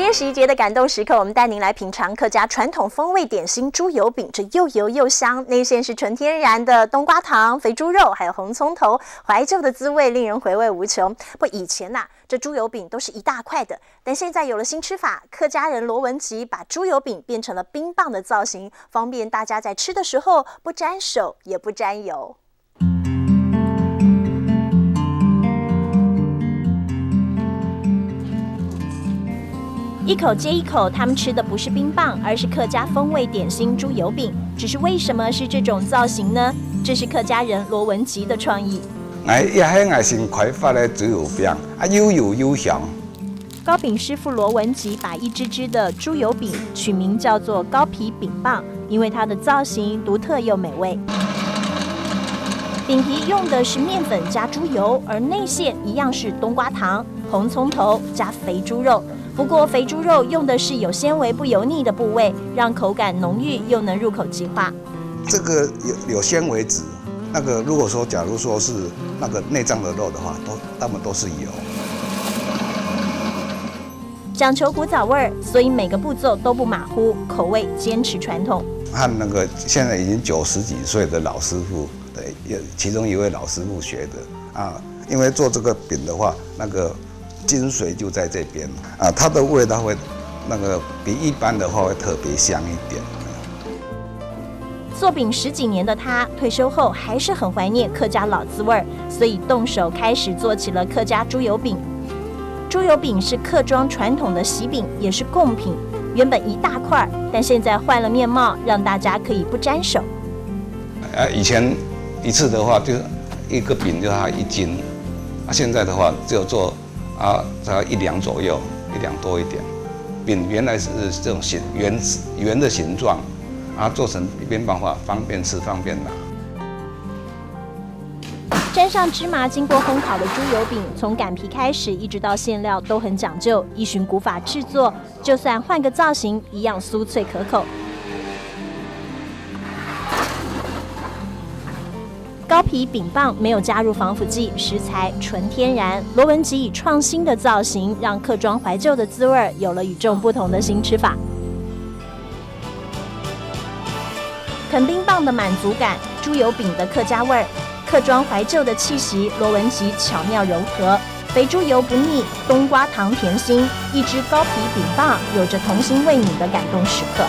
月11节的感动时刻，我们带您来品尝客家传统风味点心猪油饼，这又油又香，内馅是纯天然的冬瓜糖、肥猪肉，还有红葱头，怀旧的滋味令人回味无穷。不，以前这猪油饼都是一大块的，但现在有了新吃法，客家人罗文吉把猪油饼变成了冰棒的造型，方便大家在吃的时候不沾手也不沾油。一口接一口，他们吃的不是冰棒，而是客家风味点心猪油饼。只是为什么是这种造型呢？这是客家人罗文吉的创意。也是开发的猪油饼，又油又香。糕饼师傅罗文吉把一只只的猪油饼取名叫做糕皮饼棒，因为它的造型独特又美味。饼皮用的是面粉加猪油，而内馅一样是冬瓜糖、红葱头加肥猪肉。不过肥猪肉用的是有纤维不油腻的部位，让口感浓郁又能入口即化。这个有纤维质，如果说假如说是内脏的肉的话，它们都是油。讲求古早味儿，所以每个步骤都不马虎，口味坚持传统。和现在已经90几岁的老师傅，对，其中一位老师傅学的啊，因为做这个饼的话，精髓就在这边啊，它的味道会比一般的话会特别香一点。做饼10几年的他，退休后还是很怀念客家老滋味，所以动手开始做起了客家猪油饼。猪油饼是客庄传统的喜饼，也是贡品，原本一大块，但现在换了面貌，让大家可以不沾手。以前一次的话，就是一个饼就它1斤，现在的话只有做大概1两左右，1两多一点。饼原来是这种圆的形状，做成面棒的话，方便吃方便拿。沾上芝麻经过烘烤的猪油饼，从擀皮开始一直到馅料都很讲究，依循古法制作，就算换个造型，一样酥脆可口。糕皮饼棒没有加入防腐剂，食材纯天然。罗文吉以创新的造型，让客庄怀旧的滋味有了与众不同的新吃法。啃冰棒的满足感，猪油饼的客家味儿，客庄怀旧的气息，罗文吉巧妙融合。肥猪油不腻，冬瓜糖甜心，一只糕皮饼棒有着童心未泯的感动时刻。